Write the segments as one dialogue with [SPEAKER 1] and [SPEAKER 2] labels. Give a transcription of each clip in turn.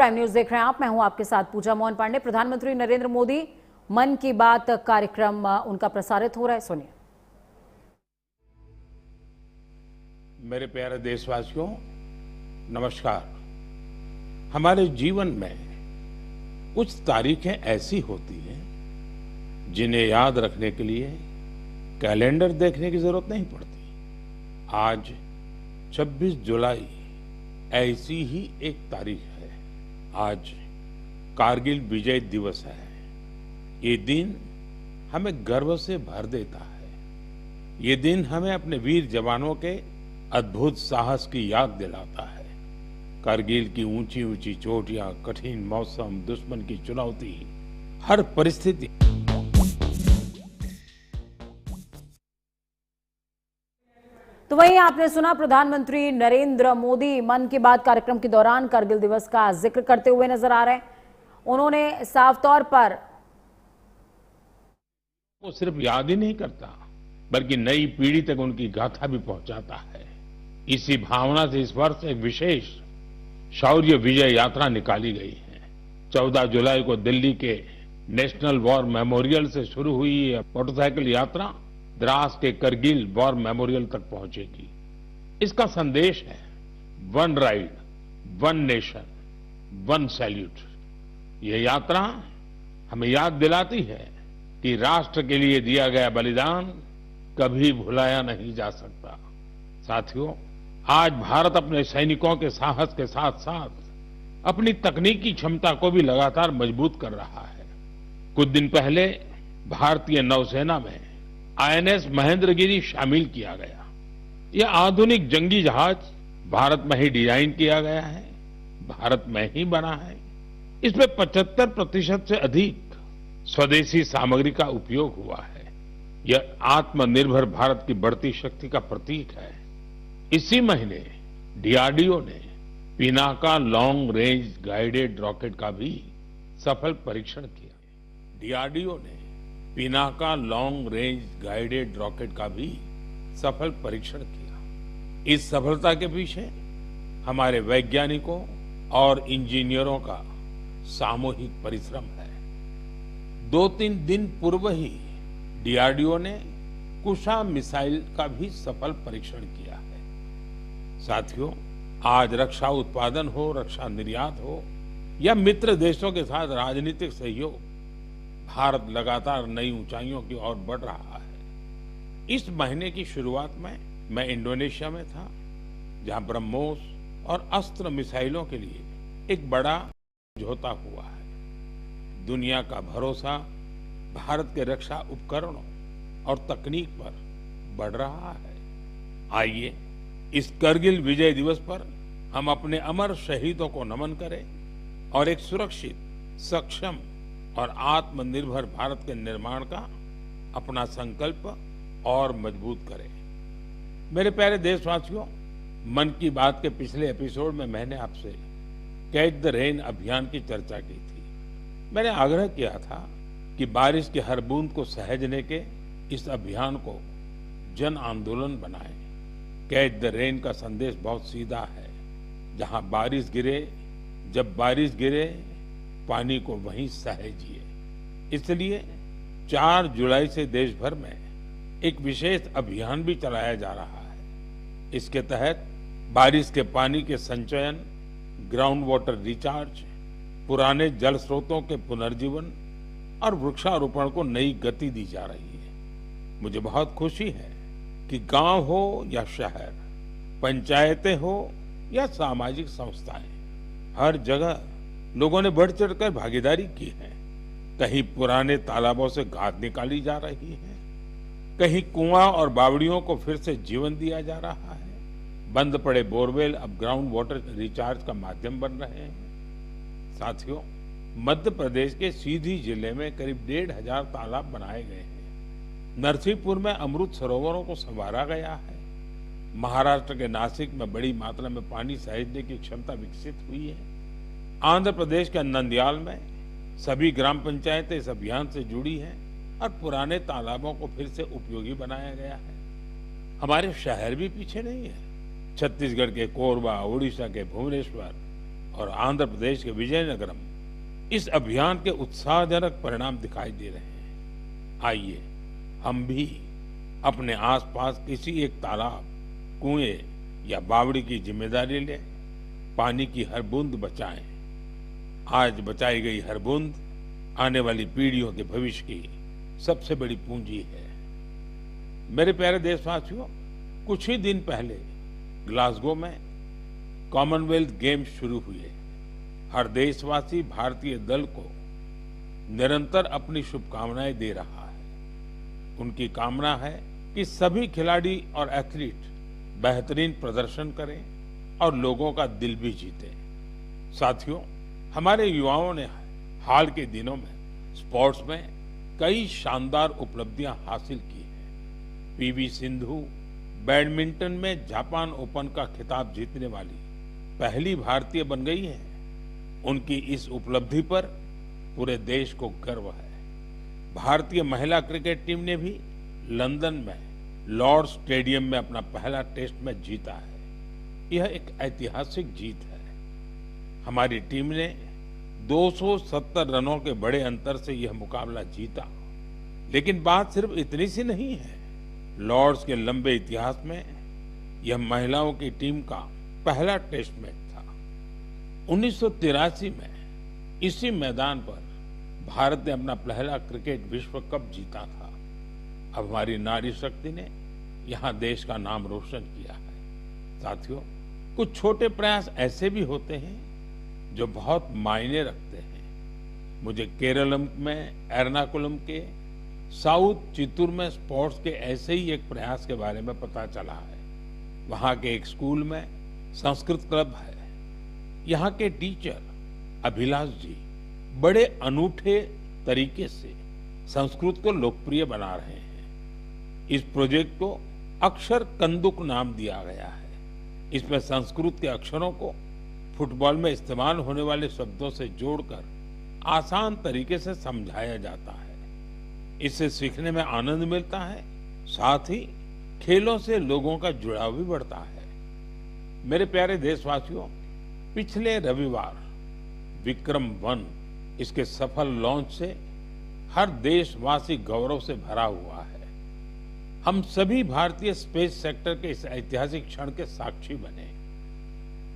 [SPEAKER 1] Prime news देख रहे हैं आप। मैं हूं आपके साथ पूजा मोहन पांडे। प्रधानमंत्री नरेंद्र मोदी मन की बात कार्यक्रम उनका प्रसारित हो रहा है, सुनिए।
[SPEAKER 2] मेरे प्यारे देशवासियों, नमस्कार। हमारे जीवन में कुछ तारीखें ऐसी होती हैं जिन्हें याद रखने के लिए कैलेंडर देखने की जरूरत नहीं पड़ती। आज 26 जुलाई ऐसी ही एक तारीख है। आज कारगिल विजय दिवस है। ये दिन हमें गर्व से भर देता है। ये दिन हमें अपने वीर जवानों के अद्भुत साहस की याद दिलाता है। कारगिल की ऊंची ऊंची चोटियां, कठिन मौसम, दुश्मन की चुनौती, हर परिस्थिति।
[SPEAKER 1] तो वहीं आपने सुना प्रधानमंत्री नरेंद्र मोदी मन की बात कार्यक्रम के दौरान कारगिल दिवस का जिक्र करते हुए नजर आ रहे हैं। उन्होंने साफ तौर पर
[SPEAKER 2] वो सिर्फ याद ही नहीं करता बल्कि नई पीढ़ी तक उनकी गाथा भी पहुंचाता है। इसी भावना से इस वर्ष एक विशेष शौर्य विजय यात्रा निकाली गई है। 14 जुलाई को दिल्ली के नेशनल वॉर मेमोरियल से शुरू हुई ये मोटरसाइकिल यात्रा द्रास के करगिल वॉर मेमोरियल तक पहुंचेगी। इसका संदेश है one ride, one nation, one salute. यह यात्रा हमें याद दिलाती है कि राष्ट्र के लिए दिया गया बलिदान कभी भुलाया नहीं जा सकता। साथियों, आज भारत अपने सैनिकों के साहस के साथ साथ अपनी तकनीकी क्षमता को भी लगातार मजबूत कर रहा है। कुछ दिन पहले भारतीय नौसेना में आईएनएस महेंद्रगिरी शामिल किया गया। यह आधुनिक जंगी जहाज भारत में ही डिजाइन किया गया है, भारत में ही बना है। इसमें 75% से अधिक स्वदेशी सामग्री का उपयोग हुआ है। यह आत्मनिर्भर भारत की बढ़ती शक्ति का प्रतीक है। इसी महीने डीआरडीओ ने Pinaka long range guided rocket का भी सफल परीक्षण किया। डीआरडीओ ने Pinaka long range guided rocket का भी सफल परीक्षण किया। इस सफलता के पीछे हमारे वैज्ञानिकों और इंजीनियरों का सामूहिक परिश्रम है। 2-3 दिन पूर्व ही डीआरडीओ ने कुशा मिसाइल का भी सफल परीक्षण किया है। साथियों, आज रक्षा उत्पादन हो, रक्षा निर्यात हो या मित्र देशों के साथ राजनीतिक सहयोग, भारत लगातार नई ऊंचाइयों की ओर बढ़ रहा है। इस महीने की शुरुआत में मैं इंडोनेशिया में था, जहां ब्रह्मोस और अस्त्र मिसाइलों के लिए एक बड़ा समझौता हुआ है। दुनिया का भरोसा भारत के रक्षा उपकरणों और तकनीक पर बढ़ रहा है। आइए इस करगिल विजय दिवस पर हम अपने अमर शहीदों को नमन करें और एक सुरक्षित, सक्षम और आत्मनिर्भर भारत के निर्माण का अपना संकल्प और मजबूत करें। मेरे प्यारे देशवासियों, मन की बात के पिछले एपिसोड में मैंने आपसे कैच द रेन अभियान की चर्चा की थी। मैंने आग्रह किया था कि बारिश की हर बूंद को सहेजने के इस अभियान को जन आंदोलन बनाएं। कैच द रेन का संदेश बहुत सीधा है। जहां बारिश गिरे, जब बारिश गिरे, पानी को वहीं सहेजिए। इसलिए 4 जुलाई से देश भर में एक विशेष अभियान भी चलाया जा रहा है। इसके तहत बारिश के पानी के संचयन, ग्राउंड वाटर रिचार्ज, पुराने जल स्रोतों के पुनर्जीवन और वृक्षारोपण को नई गति दी जा रही है। मुझे बहुत खुशी है कि गांव हो या शहर, पंचायतें हो या सामाजिक संस्थाएं, हर जगह लोगों ने बढ़ चढ़कर भागीदारी की है। कहीं पुराने तालाबों से गाद निकाली जा रही है, कहीं कुआं और बावड़ियों को फिर से जीवन दिया जा रहा है। बंद पड़े बोरवेल अब ग्राउंड वाटर रिचार्ज का माध्यम बन रहे हैं। साथियों, मध्य प्रदेश के सीधी जिले में करीब 1,500 तालाब बनाए गए हैं। नरसिंहपुर में अमृत सरोवरों को संवारा गया है। महाराष्ट्र के नासिक में बड़ी मात्रा में पानी सहेजने की क्षमता विकसित हुई है। आंध्र प्रदेश के नंदयाल में सभी ग्राम पंचायतें इस अभियान से जुड़ी हैं और पुराने तालाबों को फिर से उपयोगी बनाया गया है। हमारे शहर भी पीछे नहीं है। छत्तीसगढ़ के कोरबा, उड़ीसा के भुवनेश्वर और आंध्र प्रदेश के विजयनगरम इस अभियान के उत्साहजनक परिणाम दिखाई दे रहे हैं। आइए हम भी अपने आसपास किसी एक तालाब, कुएं या बावड़ी की जिम्मेदारी लें, पानी की हर बूंद बचाएं। आज बचाई गई हर बूंद आने वाली पीढ़ियों के भविष्य की सबसे बड़ी पूंजी है। मेरे प्यारे देशवासियों, कुछ ही दिन पहले ग्लासगो में कॉमनवेल्थ गेम्स शुरू हुए। हर देशवासी भारतीय दल को निरंतर अपनी शुभकामनाएं दे रहा है। उनकी कामना है कि सभी खिलाड़ी और एथलीट बेहतरीन प्रदर्शन करें और लोगों का दिल भी जीतें। साथियों, हमारे युवाओं ने हाल के दिनों में स्पोर्ट्स में कई शानदार उपलब्धियां हासिल की हैं। पीवी सिंधु बैडमिंटन में जापान ओपन का खिताब जीतने वाली पहली भारतीय बन गई है। उनकी इस उपलब्धि पर पूरे देश को गर्व है। भारतीय महिला क्रिकेट टीम ने भी लंदन में लॉर्ड्स स्टेडियम में अपना पहला टेस्ट मैच जीता है। यह एक ऐतिहासिक जीत है। हमारी टीम ने 270 रनों के बड़े अंतर से यह मुकाबला जीता। लेकिन बात सिर्फ इतनी सी नहीं है। लॉर्ड्स के लंबे इतिहास में यह महिलाओं की टीम का पहला टेस्ट मैच था। 1983 में इसी मैदान पर भारत ने अपना पहला क्रिकेट विश्व कप जीता था। अब हमारी नारी शक्ति ने यहां देश का नाम रोशन किया है। साथियों, कुछ छोटे प्रयास ऐसे भी होते हैं जो बहुत मायने रखते हैं। मुझे केरलम में एर्नाकुलम के साउथ चित्तूर में स्पोर्ट्स के ऐसे ही एक प्रयास के बारे में पता चला है। वहां के एक स्कूल में संस्कृत क्लब है। यहाँ के टीचर अभिलाष जी बड़े अनूठे तरीके से संस्कृत को लोकप्रिय बना रहे हैं। इस प्रोजेक्ट को अक्षर कंदुक नाम दिया गया है। इसमें संस्कृत के अक्षरों को फुटबॉल में इस्तेमाल होने वाले शब्दों से जोड़कर आसान तरीके से समझाया जाता है। इससे सीखने में आनंद मिलता है, साथ ही खेलों से लोगों का जुड़ाव भी बढ़ता है। मेरे प्यारे देशवासियों, पिछले रविवार विक्रम-1 इसके सफल लॉन्च से हर देशवासी गौरव से भरा हुआ है। हम सभी भारतीय स्पेस सेक्टर के इस ऐतिहासिक क्षण के साक्षी बने।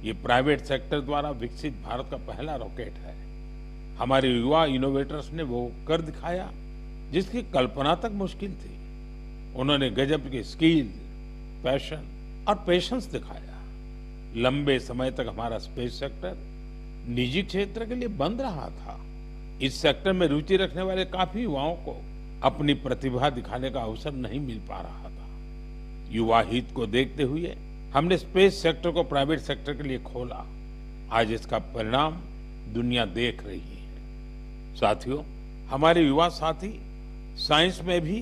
[SPEAKER 2] ये प्राइवेट सेक्टर द्वारा विकसित भारत का पहला रॉकेट है। हमारे युवा इनोवेटर्स ने वो कर दिखाया जिसकी कल्पना तक मुश्किल थी। उन्होंने गजब की स्किल, पैशन और पेशेंस दिखाया। लंबे समय तक हमारा स्पेस सेक्टर निजी क्षेत्र के लिए बंद रहा था। इस सेक्टर में रुचि रखने वाले काफी युवाओं को अपनी प्रतिभा दिखाने का अवसर नहीं मिल पा रहा था। युवा हित को देखते हुए हमने स्पेस सेक्टर को प्राइवेट सेक्टर के लिए खोला। आज इसका परिणाम दुनिया देख रही है। साथियों, हमारे युवा साथी साइंस में भी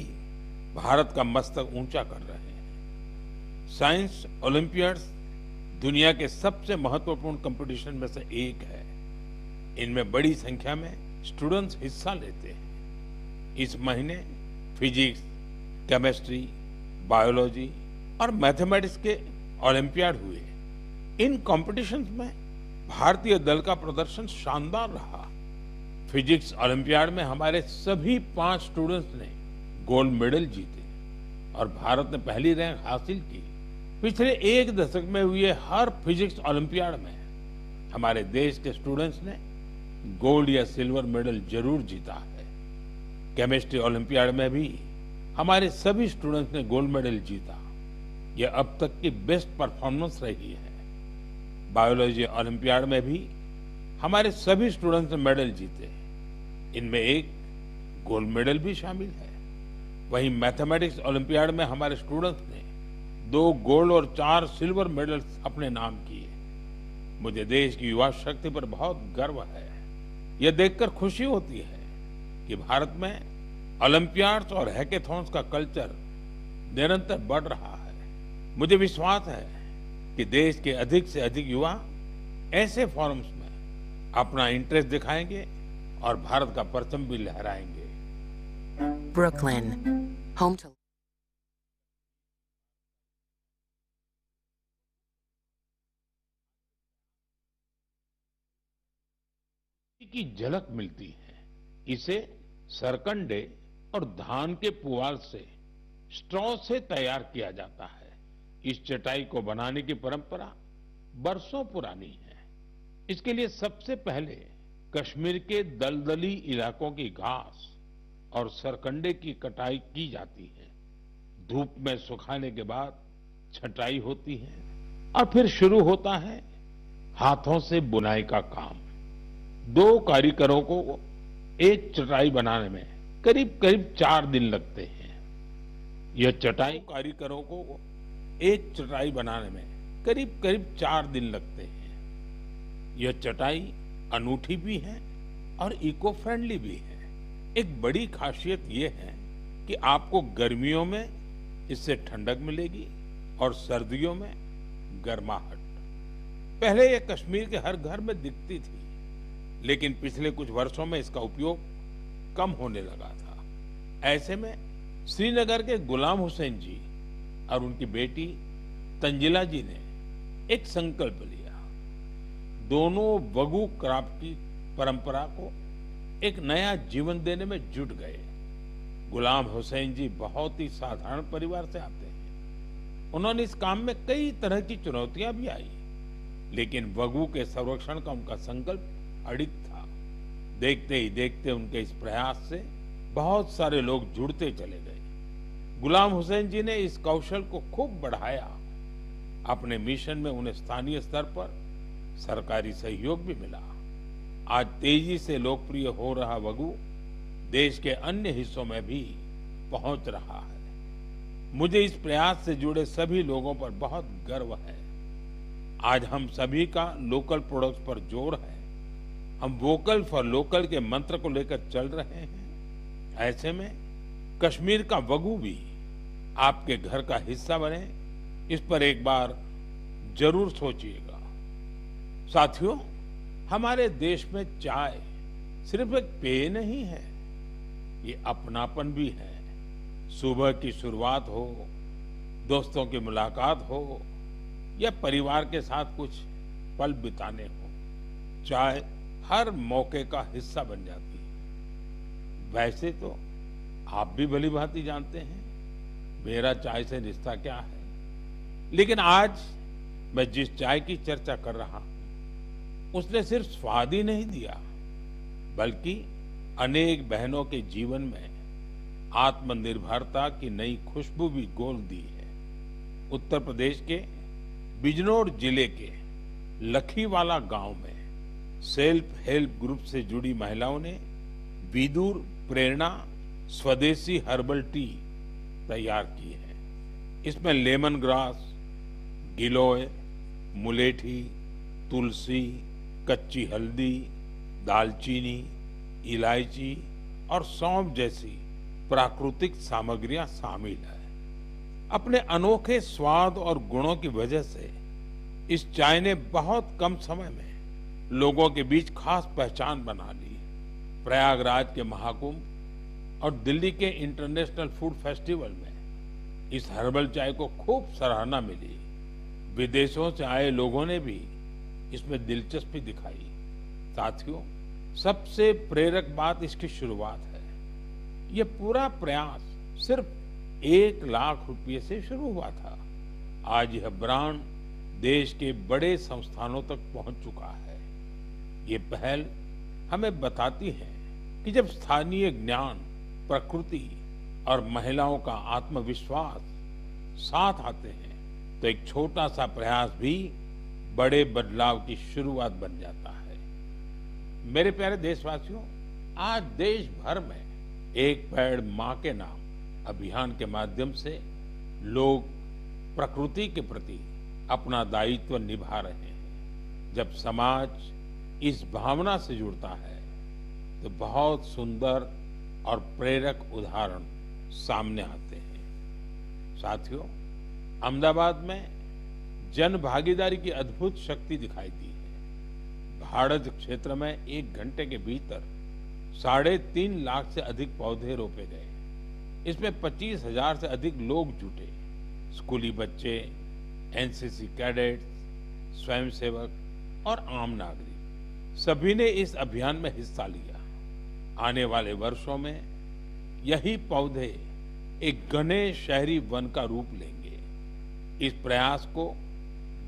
[SPEAKER 2] भारत का मस्तक ऊंचा कर रहे हैं। साइंस ओलंपियाड्स दुनिया के सबसे महत्वपूर्ण कंपटीशन में से एक है। इनमें बड़ी संख्या में स्टूडेंट्स हिस्सा लेते हैं। इस महीने फिजिक्स, केमिस्ट्री, बायोलॉजी और मैथमेटिक्स के ओलंपियाड हुए। इन कॉम्पिटिशन्स में भारतीय दल का प्रदर्शन शानदार रहा। फिजिक्स ओलंपियाड में हमारे सभी 5 स्टूडेंट्स ने गोल्ड मेडल जीते और भारत ने पहली रैंक हासिल की। पिछले 1 दशक में हुए हर फिजिक्स ओलंपियाड में हमारे देश के स्टूडेंट्स ने गोल्ड या सिल्वर मेडल जरूर जीता है। केमिस्ट्री ओलंपियाड में भी हमारे सभी स्टूडेंट्स ने गोल्ड मेडल जीता। यह अब तक की बेस्ट परफॉर्मेंस रही है। बायोलॉजी ओलंपियाड में भी हमारे सभी स्टूडेंट्स ने मेडल जीते। इनमें एक गोल्ड मेडल भी शामिल है। वहीं मैथमेटिक्स ओलंपियाड में हमारे स्टूडेंट्स ने 2 गोल्ड और 4 सिल्वर मेडल्स अपने नाम किए। मुझे देश की युवा शक्ति पर बहुत गर्व है। यह देखकर खुशी होती है कि भारत में ओलंपियाड्स और हैकेथॉन्स का कल्चर निरंतर बढ़ रहा है। मुझे विश्वास है कि देश के अधिक से अधिक युवा ऐसे फोरम्स में अपना इंटरेस्ट दिखाएंगे और भारत का परचम भी लहराएंगे।
[SPEAKER 3] Brooklyn, home to
[SPEAKER 2] की झलक मिलती है। इसे सरकंडे और धान के पुआल से स्ट्रॉ से तैयार किया जाता है। इस चटाई को बनाने की परंपरा बरसों पुरानी है। इसके लिए सबसे पहले कश्मीर के दलदली इलाकों की घास और सरकंडे की कटाई की जाती है। धूप में सुखाने के बाद छटाई होती है और फिर शुरू होता है हाथों से बुनाई का काम। 2 कारीगरों को एक चटाई बनाने में करीब करीब 4 दिन लगते हैं। यह चटाई कारीगरों को एक चटाई बनाने में करीब करीब 4 दिन लगते हैं। यह चटाई अनूठी भी है और इको फ्रेंडली भी है। एक बड़ी खासियत यह है कि आपको गर्मियों में इससे ठंडक मिलेगी और सर्दियों में गर्माहट। पहले यह कश्मीर के हर घर में दिखती थी, लेकिन पिछले कुछ वर्षों में इसका उपयोग कम होने लगा था। ऐसे में श्रीनगर के गुलाम हुसैन जी और उनकी बेटी तंजिला जी ने एक संकल्प लिया। दोनों वगू क्राफ्ट की परंपरा को एक नया जीवन देने में जुट गए। गुलाम हुसैन जी बहुत ही साधारण परिवार से आते हैं। उन्होंने इस काम में कई तरह की चुनौतियां भी आई, लेकिन वगू के संरक्षण का उनका संकल्प अडिग था। देखते ही देखते उनके इस प्रयास से बहुत सारे लोग जुड़ते चले गए। गुलाम हुसैन जी ने इस कौशल को खूब बढ़ाया। अपने मिशन में उन्हें स्थानीय स्तर पर सरकारी सहयोग भी मिला। आज तेजी से लोकप्रिय हो रहा वगू देश के अन्य हिस्सों में भी पहुंच रहा है। मुझे इस प्रयास से जुड़े सभी लोगों पर बहुत गर्व है। आज हम सभी का लोकल प्रोडक्ट्स पर जोर है। हम वोकल फॉर लोकल के मंत्र को लेकर चल रहे हैं। ऐसे में कश्मीर का वगू भी आपके घर का हिस्सा बने, इस पर एक बार जरूर सोचिएगा। साथियों, हमारे देश में चाय सिर्फ एक पेय नहीं है, ये अपनापन भी है। सुबह की शुरुआत हो, दोस्तों की मुलाकात हो या परिवार के साथ कुछ पल बिताने हो, चाय हर मौके का हिस्सा बन जाती है। वैसे तो आप भी भली भांति जानते हैं मेरा चाय से रिश्ता क्या है, लेकिन आज मैं जिस चाय की चर्चा कर रहा हूं उसने सिर्फ स्वाद ही नहीं दिया, बल्कि अनेक बहनों के जीवन में आत्मनिर्भरता की नई खुशबू भी घोल दी है। उत्तर प्रदेश के बिजनौर जिले के लखीवाला गांव में सेल्फ हेल्प ग्रुप से जुड़ी महिलाओं ने विदुर प्रेरणा स्वदेशी हर्बल टी तैयार की है। इसमें लेमन ग्रास, गिलोय, मुलेठी, तुलसी, कच्ची हल्दी, दालचीनी, इलायची और सौंफ जैसी प्राकृतिक सामग्रियां शामिल है। अपने अनोखे स्वाद और गुणों की वजह से इस चाय ने बहुत कम समय में लोगों के बीच खास पहचान बना ली। प्रयागराज के महाकुंभ और दिल्ली के इंटरनेशनल फूड फेस्टिवल में इस हर्बल चाय को खूब सराहना मिली। विदेशों से आए लोगों ने भी इसमें दिलचस्पी दिखाई। साथियों, सबसे प्रेरक बात इसकी शुरुआत है। यह पूरा प्रयास सिर्फ 1 लाख रुपए से शुरू हुआ था। आज यह ब्रांड देश के बड़े संस्थानों तक पहुंच चुका है। ये पहल हमें बताती है कि जब स्थानीय ज्ञान, प्रकृति और महिलाओं का आत्मविश्वास साथ आते हैं तो एक छोटा सा प्रयास भी बड़े बदलाव की शुरुआत बन जाता है। मेरे प्यारे देशवासियों, आज देश भर में एक पेड़ मां के नाम अभियान के माध्यम से लोग प्रकृति के प्रति अपना दायित्व निभा रहे हैं। जब समाज इस भावना से जुड़ता है तो बहुत सुंदर और प्रेरक उदाहरण सामने आते हैं। साथियों, अहमदाबाद में जन भागीदारी की अद्भुत शक्ति दिखाई दी है। भाड़ज क्षेत्र में 1 घंटे के भीतर 3.5 लाख से अधिक पौधे रोपे गए। इसमें 25,000 से अधिक लोग जुटे। स्कूली बच्चे, एनसीसी कैडेट्स, स्वयंसेवक और आम नागरिक। सभी ने इस अभियान में हिस्सा लिया। आने वाले वर्षों में यही पौधे एक घने शहरी वन का रूप लेंगे। इस प्रयास को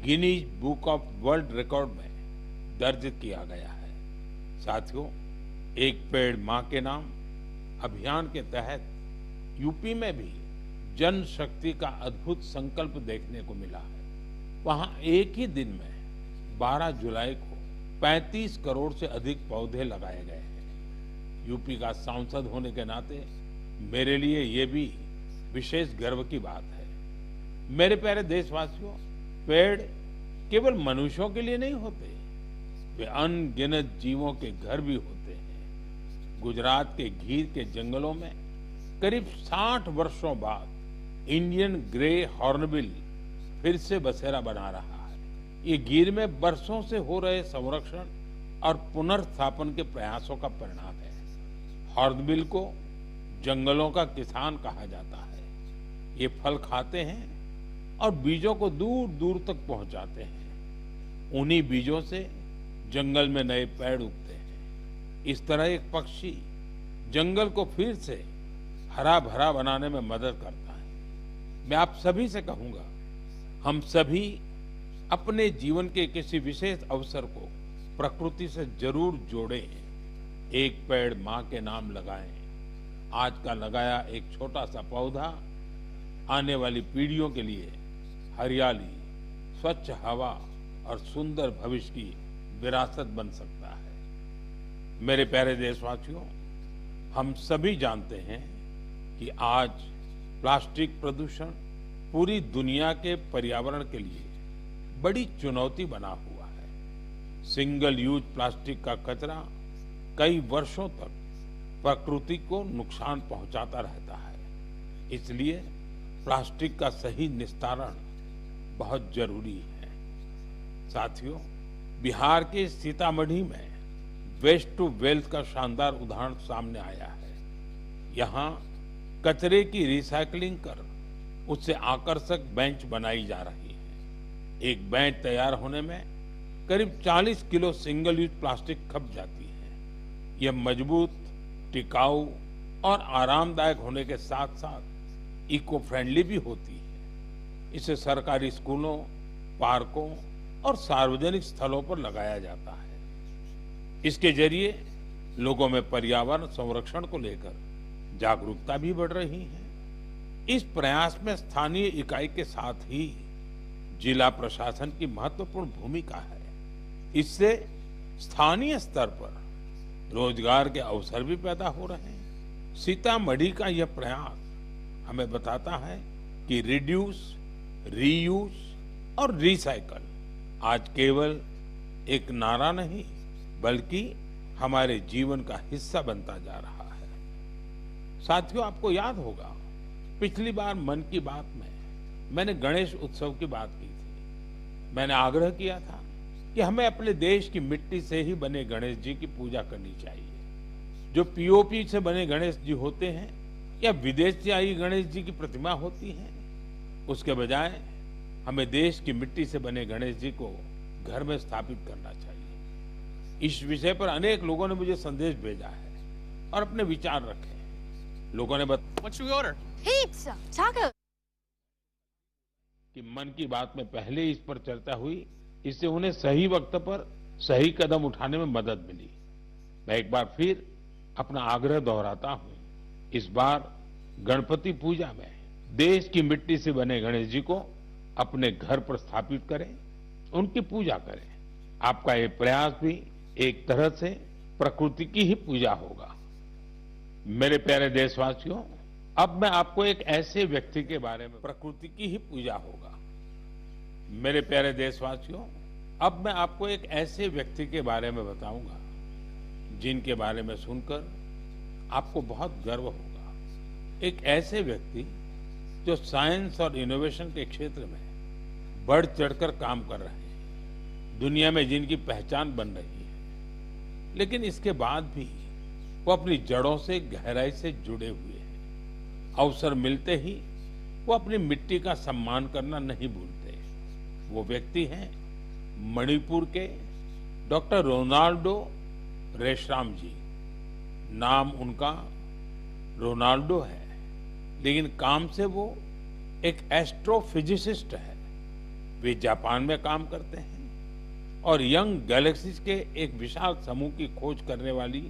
[SPEAKER 2] Guinness book of world record में दर्ज किया गया है। साथियों, एक पेड़ मां के नाम अभियान के तहत यूपी में भी जन शक्ति का अद्भुत संकल्प देखने को मिला है। वहां एक ही दिन में 12 जुलाई को 35 करोड़ से अधिक पौधे लगाए गए हैं। यूपी का सांसद होने के नाते मेरे लिए ये भी विशेष गर्व की बात है। मेरे प्यारे देशवासियों, पेड़ केवल मनुष्यों के लिए नहीं होते, वे अनगिनत जीवों के घर भी होते हैं। गुजरात के गीर के जंगलों में करीब 60 वर्षों बाद इंडियन ग्रे हॉर्नबिल फिर से बसेरा बना रहा है। ये गीर में बरसों से हो रहे संरक्षण और पुनर्स्थापन के प्रयासों का परिणाम है। हॉर्नबिल को जंगलों का किसान कहा जाता है। ये फल खाते हैं और बीजों को दूर दूर तक पहुंचाते हैं। उन्हीं बीजों से जंगल में नए पेड़ उगते हैं। इस तरह एक पक्षी जंगल को फिर से हरा भरा बनाने में मदद करता है। मैं आप सभी से कहूंगा, हम सभी अपने जीवन के किसी विशेष अवसर को प्रकृति से जरूर जोड़ें। एक पेड़ मां के नाम लगाएं। आज का लगाया एक छोटा सा पौधा आने वाली पीढ़ियों के लिए हरियाली, स्वच्छ हवा और सुंदर भविष्य की विरासत बन सकता है। मेरे प्यारे देशवासियों, हम सभी जानते हैं कि आज प्लास्टिक प्रदूषण पूरी दुनिया के पर्यावरण के लिए बड़ी चुनौती बना हुआ है। सिंगल यूज प्लास्टिक का कचरा कई वर्षों तक प्रकृति को नुकसान पहुंचाता रहता है। इसलिए प्लास्टिक का सही निस्तारण बहुत जरूरी है। साथियों, बिहार के सीतामढ़ी में वेस्ट टू वेल्थ का शानदार उदाहरण सामने आया है। यहाँ कचरे की रिसाइकलिंग कर उससे आकर्षक बेंच बनाई जा रही है। एक बेंच तैयार होने में करीब 40 किलो सिंगल यूज प्लास्टिक खप जाती है। यह मजबूत, टिकाऊ और आरामदायक होने के साथ साथ इको फ्रेंडली भी होती है। इसे सरकारी स्कूलों, पार्कों और सार्वजनिक स्थलों पर लगाया जाता है। इसके जरिए लोगों में पर्यावरण संरक्षण को लेकर जागरूकता भी बढ़ रही है। इस प्रयास में स्थानीय इकाई के साथ ही जिला प्रशासन की महत्वपूर्ण भूमिका है। इससे स्थानीय स्तर पर रोजगार के अवसर भी पैदा हो रहे हैं। सीतामढ़ी का यह प्रयास हमें बताता है कि रिड्यूस, रीयूज और रिसाइकल आज केवल एक नारा नहीं, बल्कि हमारे जीवन का हिस्सा बनता जा रहा है। साथियों, आपको याद होगा, पिछली बार मन की बात में मैंने गणेश उत्सव की बात की थी। मैंने आग्रह किया था कि हमें अपने देश की मिट्टी से ही बने गणेश जी की पूजा करनी चाहिए। जो पीओपी से बने गणेश जी होते हैं या विदेश से आई गणेश जी की प्रतिमा होती है, उसके बजाय हमें देश की मिट्टी से बने गणेश जी को घर में स्थापित करना चाहिए। इस विषय पर अनेक लोगों ने मुझे संदेश भेजा है और अपने विचार रखे हैं। लोगों ने
[SPEAKER 4] What should we order?
[SPEAKER 5] Pizza, taco.
[SPEAKER 2] कि मन की बात में पहले इस पर चर्चा हुई, इससे उन्हें सही वक्त पर सही कदम उठाने में मदद मिली। मैं एक बार फिर अपना आग्रह दोहराता हूं, इस बार गणपति पूजा में देश की मिट्टी से बने गणेश जी को अपने घर पर स्थापित करें, उनकी पूजा करें। आपका ये प्रयास भी एक तरह से प्रकृति की ही पूजा होगा। मेरे प्यारे देशवासियों, अब मैं आपको एक ऐसे व्यक्ति के बारे में, प्रकृति की ही पूजा होगा। मेरे प्यारे देशवासियों, अब मैं आपको एक ऐसे व्यक्ति के बारे में बताऊंगा जिनके बारे में सुनकर आपको बहुत गर्व होगा। एक ऐसे व्यक्ति जो साइंस और इनोवेशन के क्षेत्र में बढ़ चढ़कर काम कर रहे हैं, दुनिया में जिनकी पहचान बन रही है, लेकिन इसके बाद भी वो अपनी जड़ों से गहराई से जुड़े हुए हैं। अवसर मिलते ही वो अपनी मिट्टी का सम्मान करना नहीं भूलते। वो व्यक्ति हैं मणिपुर के डॉक्टर रोनाल्डो रेशराम जी, नाम उनका रोनाल्डो है, लेकिन काम से वो एक एस्ट्रोफिजिसिस्ट है। वे जापान में काम करते हैं और यंग गैलेक्सीज के एक विशाल समूह की खोज करने वाली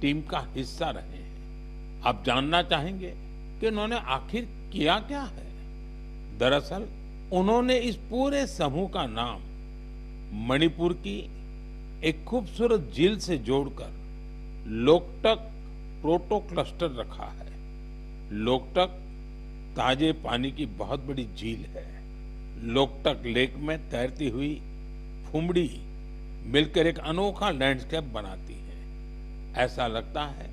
[SPEAKER 2] टीम का हिस्सा रहे हैं। आप जानना चाहेंगे कि उन्होंने आखिर किया क्या है? दरअसल उन्होंने इस पूरे समूह का नाम मणिपुर की एक खूबसूरत झील से जोड़कर लोकटक प्रोटो क्लस्टर रखा है। लोकटक ताजे पानी की बहुत बड़ी झील है। लोकटक लेक में तैरती हुई फुमड़ी मिलकर एक अनोखा लैंडस्केप बनाती है। ऐसा लगता है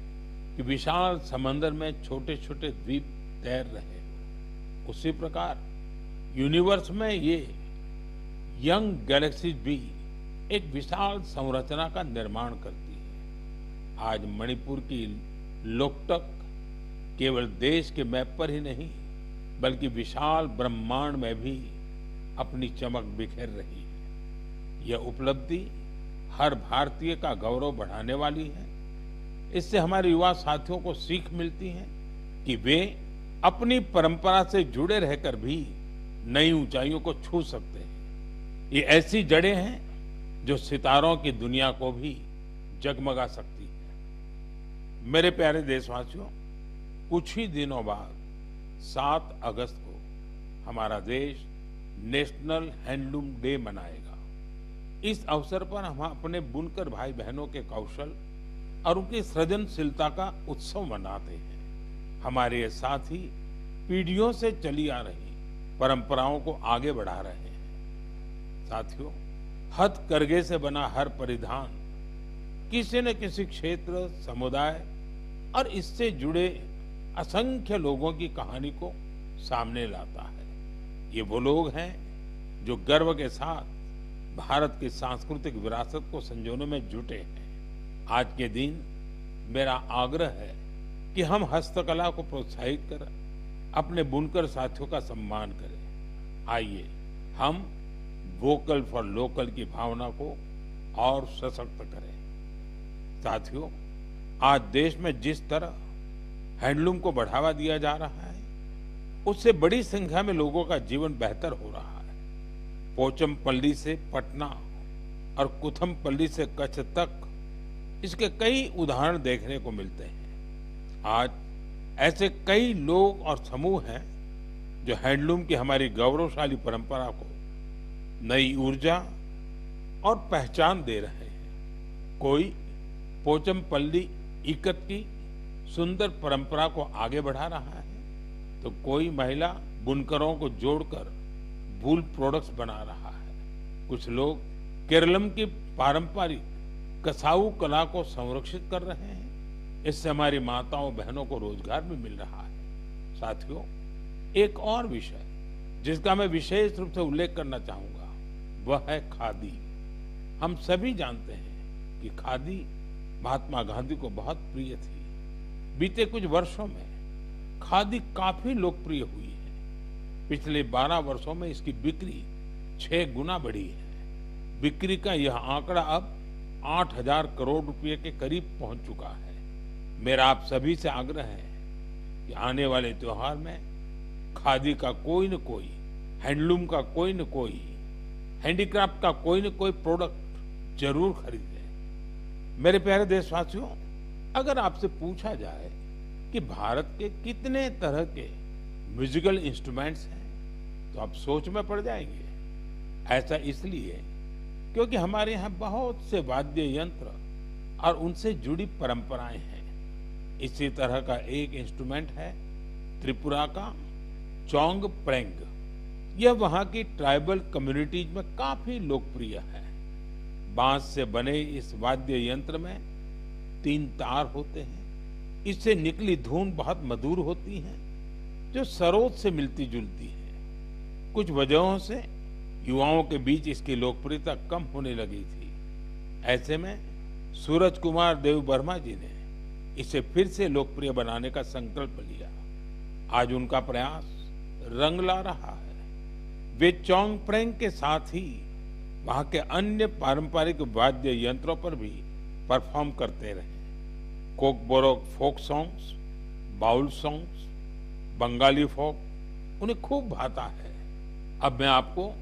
[SPEAKER 2] कि विशाल समंदर में छोटे छोटे द्वीप तैर रहे हो। उसी प्रकार यूनिवर्स में ये यंग गैलेक्सीज भी एक विशाल संरचना का निर्माण करती है। आज मणिपुर की लोकटक केवल देश के मैप पर ही नहीं, बल्कि विशाल ब्रह्मांड में भी अपनी चमक बिखेर रही है। यह उपलब्धि हर भारतीय का गौरव बढ़ाने वाली है। इससे हमारे युवा साथियों को सीख मिलती है कि वे अपनी परंपरा से जुड़े रहकर भी नई ऊंचाइयों को छू सकते हैं। ये ऐसी जड़ें हैं जो सितारों की दुनिया को भी जगमगा सकती है। मेरे प्यारे देशवासियों, कुछ ही दिनों बाद 7 अगस्त को हमारा देश नेशनल हैंडलूम डे मनाएगा। इस अवसर पर हम अपने बुनकर भाई बहनों के कौशल और उनकी सृजनशीलता का उत्सव मनाते हैं। हमारे ये साथी पीढ़ियों से चली आ रही परंपराओं को आगे बढ़ा रहे हैं। साथियों, हथकरघे से बना हर परिधान किसी न किसी क्षेत्र, समुदाय और इससे जुड़े असंख्य लोगों की कहानी को सामने लाता है। ये वो लोग हैं जो गर्व के साथ भारत की सांस्कृतिक विरासत को संजोने में जुटे हैं। आज के दिन मेरा आग्रह है कि हम हस्तकला को प्रोत्साहित कर अपने बुनकर साथियों का सम्मान करें। आइए हम वोकल फॉर लोकल की भावना को और सशक्त करें। साथियों, आज देश में जिस तरह हैंडलूम को बढ़ावा दिया जा रहा है, उससे बड़ी संख्या में लोगों का जीवन बेहतर हो रहा है। पोचमपल्ली से पटना और कुथमपल्ली से कच्छ तक इसके कई उदाहरण देखने को मिलते हैं। आज ऐसे कई लोग और समूह हैं जो हैंडलूम की हमारी गौरवशाली परंपरा को नई ऊर्जा और पहचान दे रहे हैं। कोई पोचमपल्ली इकत की सुंदर परंपरा को आगे बढ़ा रहा है, तो कोई महिला बुनकरों को जोड़कर वूल प्रोडक्ट्स बना रहा है। कुछ लोग केरलम की पारंपरिक कसाऊ कला को संरक्षित कर रहे हैं। इससे हमारी माताओं बहनों को रोजगार भी मिल रहा है। साथियों, एक और विषय जिसका मैं विशेष रूप से उल्लेख करना चाहूंगा, वह है खादी। हम सभी जानते हैं कि खादी महात्मा गांधी को बहुत प्रिय थी। बीते कुछ वर्षों में खादी काफी लोकप्रिय हुई है। पिछले 12 वर्षों में इसकी बिक्री 6 गुना बढ़ी है। बिक्री का यह आंकड़ा अब 8,000 करोड़ रुपए के करीब पहुंच चुका है। मेरा आप सभी से आग्रह है कि आने वाले त्योहार में खादी का कोई न कोई, हैंडलूम का कोई न कोई, हैंडीक्राफ्ट का कोई न कोई प्रोडक्ट जरूर खरीदें। मेरे प्यारे देशवासियों, अगर आपसे पूछा जाए कि भारत के कितने तरह के म्यूजिकल इंस्ट्रूमेंट्स हैं, तो आप सोच में पड़ जाएंगे। ऐसा इसलिए क्योंकि हमारे यहाँ बहुत से वाद्य यंत्र और उनसे जुड़ी परंपराएं हैं। इसी तरह का एक इंस्ट्रूमेंट है त्रिपुरा का चोंग प्रेंग। यह वहाँ की ट्राइबल कम्युनिटीज में काफी लोकप्रिय है। बांस से बने इस वाद्य यंत्र में 3 तार होते हैं। इससे निकली धुन बहुत मधुर होती है, जो सरोद से मिलती जुलती है। कुछ वजहों से युवाओं के बीच इसकी लोकप्रियता कम होने लगी थी। ऐसे में सूरज कुमार देव वर्मा जी ने इसे फिर से लोकप्रिय बनाने का संकल्प लिया। आज उनका प्रयास रंग ला रहा है। वे चोंग प्रेंग के साथ ही वहां के अन्य पारंपरिक वाद्य यंत्रों पर भी परफॉर्म करते रहे। Kokborok folk songs, Baul songs, Bengali folk उन्हें खूब भाता है। अब मैं आपको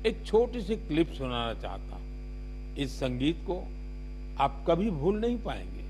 [SPEAKER 2] एक छोटी सी क्लिप सुनाना चाहता हूं। इस संगीत को आप कभी भूल नहीं पाएंगे।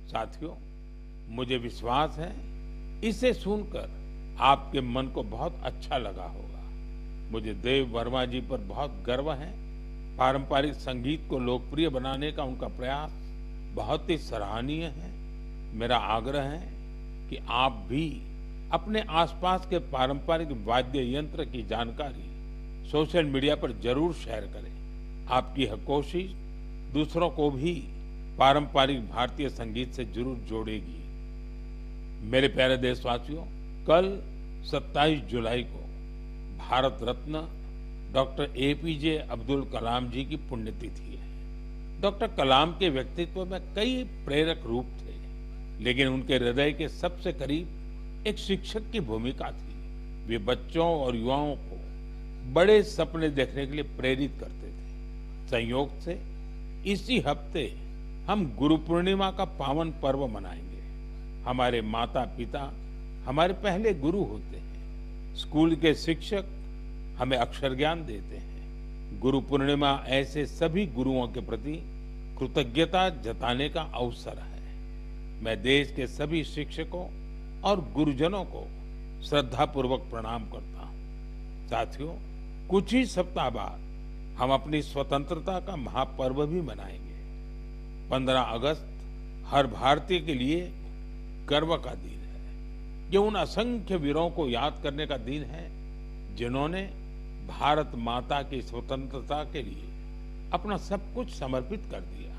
[SPEAKER 2] साथियों, मुझे विश्वास है इसे सुनकर आपके मन को बहुत अच्छा लगा होगा। मुझे देव वर्मा जी पर बहुत गर्व है। पारंपरिक संगीत को लोकप्रिय बनाने का उनका प्रयास बहुत ही सराहनीय है। मेरा आग्रह है कि आप भी अपने आसपास के पारंपरिक वाद्य यंत्र की जानकारी सोशल मीडिया पर जरूर शेयर करें। आपकी यह कोशिश दूसरों को भी पारंपरिक भारतीय संगीत से जरूर जोड़ेगी। मेरे प्यारे देशवासियों, कल 27 जुलाई को भारत रत्न डॉक्टर एपीजे अब्दुल कलाम जी की पुण्यतिथि है। डॉक्टर कलाम के व्यक्तित्व में कई प्रेरक रूप थे, लेकिन उनके हृदय के सबसे करीब एक शिक्षक की भूमिका थी। वे बच्चों और युवाओं को बड़े सपने देखने के लिए प्रेरित करते थे। संयोग से इसी हफ्ते हम गुरु पूर्णिमा का पावन पर्व मनाएंगे। हमारे माता पिता हमारे पहले गुरु होते हैं। स्कूल के शिक्षक हमें अक्षर ज्ञान देते हैं। गुरु पूर्णिमा ऐसे सभी गुरुओं के प्रति कृतज्ञता जताने का अवसर है। मैं देश के सभी शिक्षकों और गुरुजनों को श्रद्धापूर्वक प्रणाम करता हूं। साथियों, कुछ ही सप्ताह बाद हम अपनी स्वतंत्रता का महापर्व भी मनाएंगे। 15 अगस्त हर भारतीय के लिए गर्व का दिन है। ये उन असंख्य वीरों को याद करने का दिन है जिन्होंने भारत माता की स्वतंत्रता के लिए अपना सब कुछ समर्पित कर दिया।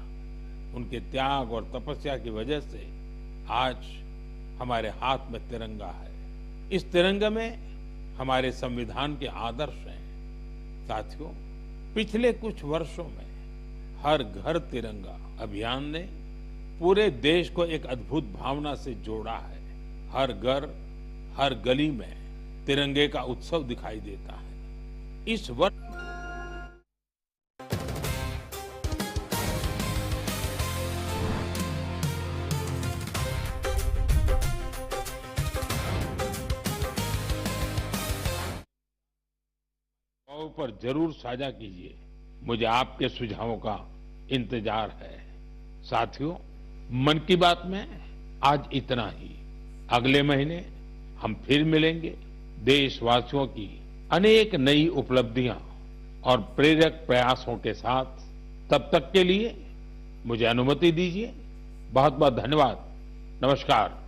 [SPEAKER 2] उनके त्याग और तपस्या की वजह से आज हमारे हाथ में तिरंगा है। इस तिरंगे में हमारे संविधान के आदर्श हैं। साथियों, पिछले कुछ वर्षों में हर घर तिरंगा अभियान ने पूरे देश को एक अद्भुत भावना से जोड़ा है। हर घर, हर गली में तिरंगे का उत्सव दिखाई देता है। इस वर्ष पर जरूर साझा कीजिए। मुझे आपके सुझावों का इंतजार है। साथियों, मन की बात में आज इतना ही। अगले महीने हम फिर मिलेंगे देशवासियों की अनेक नई उपलब्धियां और प्रेरक प्रयासों के साथ। तब तक के लिए मुझे अनुमति दीजिए। बहुत बहुत धन्यवाद। नमस्कार।